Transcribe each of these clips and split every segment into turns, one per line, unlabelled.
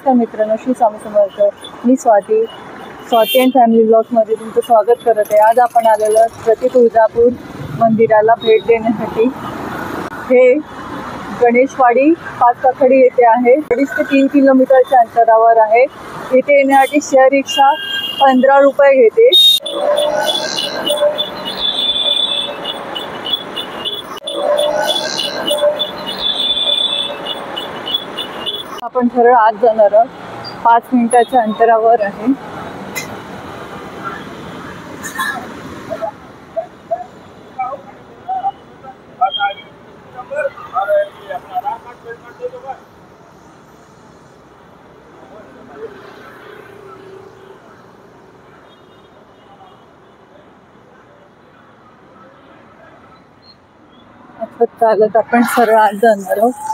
नमस्कार मित्रांनो, श्री स्वामी समर्थ. मी Swati and family ब्लॉग्समध्ये तुमचं स्वागत करत आहे. आज आपण आलेलो प्रति तुळजापूर मंदिराला भेट देण्यासाठी. हे गणेशवाडी पाचपाखडी येथे आहे. 2.5 ते 3 किलोमीटरच्या अंतरावर आहे. इथे येण्यासाठी शेअर रिक्षा 15 रुपये घेते. आपण सरळ आत जाणार आहोत. 5 मिनिटाच्या अंतरावर आहे. आता चालत आपण सरळ आत जाणार आहोत.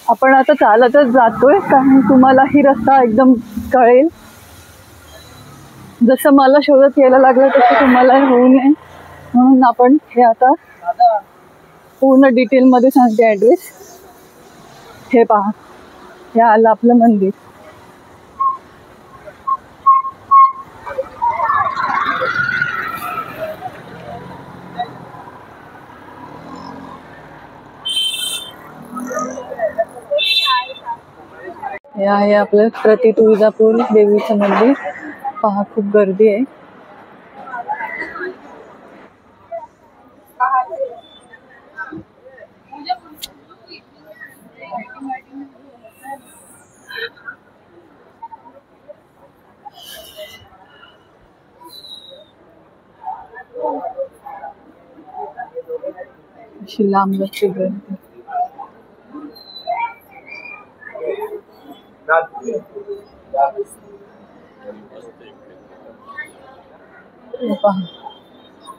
आपण आता चालतच जातोय, कारण तुम्हाला ही रस्ता एकदम कळेल. जसं मला शोधत यायला लागलं तसं तुम्हाला होऊ नये म्हणून आपण हे आता पूर्ण डिटेल मध्ये सांगते ॲड्रेस. हे पहा, हे आलं आपलं मंदिर. हे आहे आपलं प्रति तुळजापूर देवीचं मंदिर. पहा, खूप गर्दी आहे. अशी लांबची गर्दी.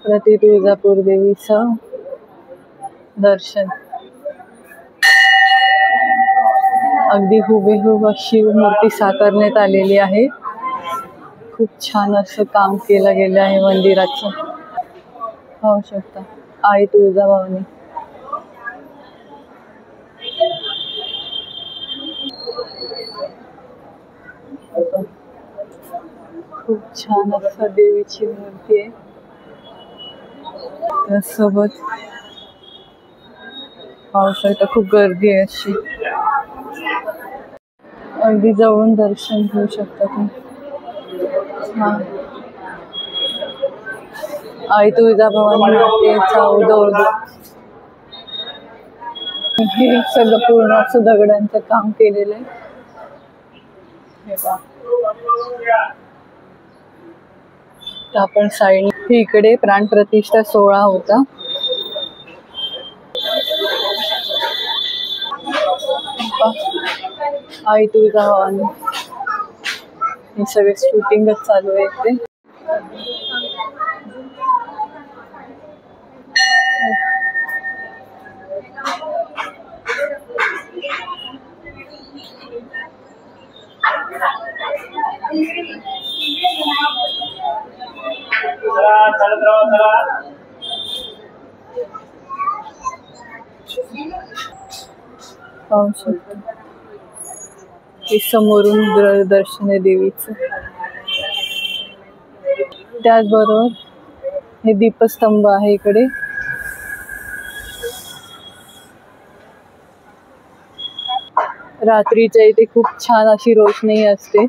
प्रति तुळजापूर देवीचं दर्शन. अगदी हुबेहूब शिव मूर्ती साकारण्यात आलेली आहे. खूप छान असं काम केलं गेलं आहे मंदिराचं. पाहू शकता, आई तुळजाभवानी. खूप छान असं देवीची मूर्ती आहे. त्यासोबत पाहू शकता, खूप गर्दी आहे अशी. अगदी जवळून दर्शन घेऊ शकता तुम्ही. हा, आई तुळजाभवानी मातेचा उदय. हे सगळं पूर्ण असं दगडांचं काम केलेलं आहे. हे पहा, आपण साईड इकडे प्राणप्रतिष्ठा सोहळा होता. आई तुळजाभवानी. हे सगळे शूटिंगच चालू आहे इथे. पाहू शकतो, हे समोरून दर्शन आहे देवीचं. त्याचबरोबर हे दीपस्तंभ आहे इकडे. रात्रीच्या इथे खूप छान अशी रोषणाई असते.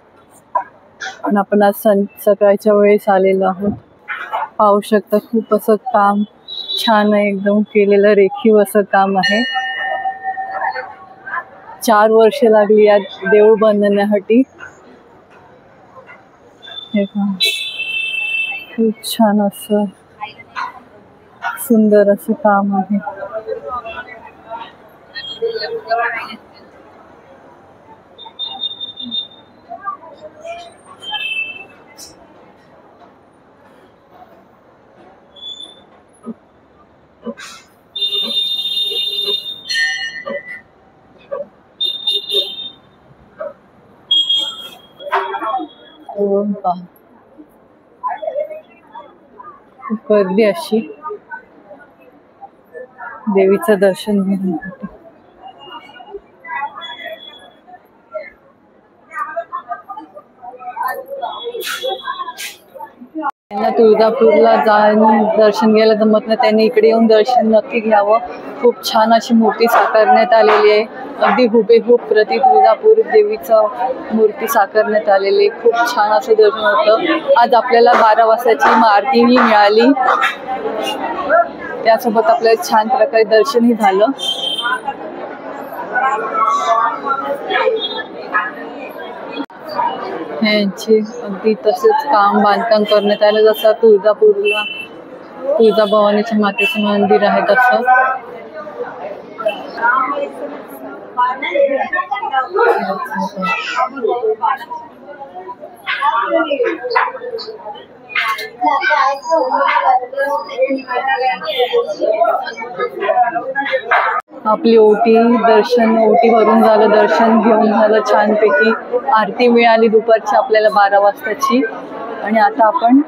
पण आपण आज सकाळच्या वेळेस आलेलो आहोत. पाहू शकता, खूप असं काम छान आहे, एकदम केलेलं रेखीव असं काम आहे. 4 वर्ष लागली या देऊळ बांधण्यासाठी. हे पहा, खूप छान असं सुंदर असं काम आहे. पहा, खूप गर्दी अशी देवीचं दर्शन घेण्यासाठी. त्यांना तुळजापूरला जाऊन दर्शन घ्यायला जमत नाही, त्यांनी इकडे येऊन दर्शन नक्की घ्यावं. खूप छान अशी मूर्ती साकारण्यात आलेली आहे. अगदी हुबेहूब प्रति तुळजापूर देवीचं मूर्ती साकारण्यात आलेली आहे. खूप छान असं दर्शन होतं. आज आपल्याला 12 वाजताची आरतीही मिळाली. त्यासोबत आपल्याला छान प्रकारे दर्शनही झालं. ह्यांचे अगदी तसेच काम बांधकाम करण्यात आलं, जसं तुळजापूरला तुळजाभवानीच्या मातेचं मंदिर आहे तसं. आपली ओटी भरून झालं, दर्शन घेऊन झालं छानपैकी. आरती मिळाली दुपारची आपल्याला 12 वाजताची. आणि आता आपण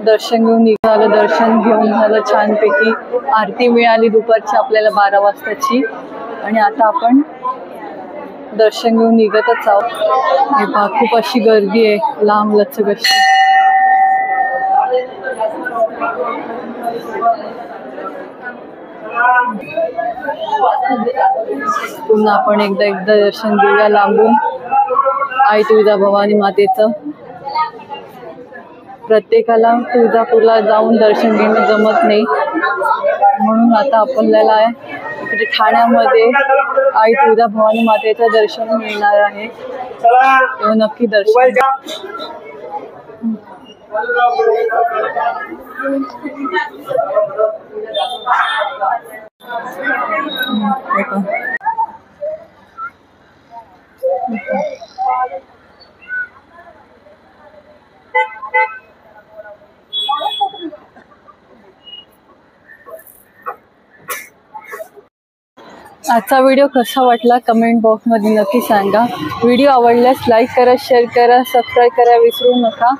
दर्शन घेऊन झालं छानपैकी. आरती मिळाली दुपारची आपल्याला 12 वाजताची. आणि आता आपण दर्शन घेऊन निघतच आहोत. हे पहा, खूप अशी गर्दी आहे, लांब लचक अशी. पुन्हा आपण एकदा दर्शन घेऊया लांबून आई तुळजाभवानी मातेचं. प्रत्येकाला तुळजापूरला जाऊन दर्शन घेणं जमत नाही, म्हणून आता आपल्याला इकडे ठाण्यामध्ये आई तुळजाभवानी मातेचं दर्शन मिळणार आहे. तेव्हा नक्की दर्शन. आजचा व्हिडिओ कसा वाटला कमेंट बॉक्समध्ये नक्की सांगा. व्हिडिओ आवडल्यास लाईक करा, शेअर करा, सबस्क्राईब करा विसरू नका.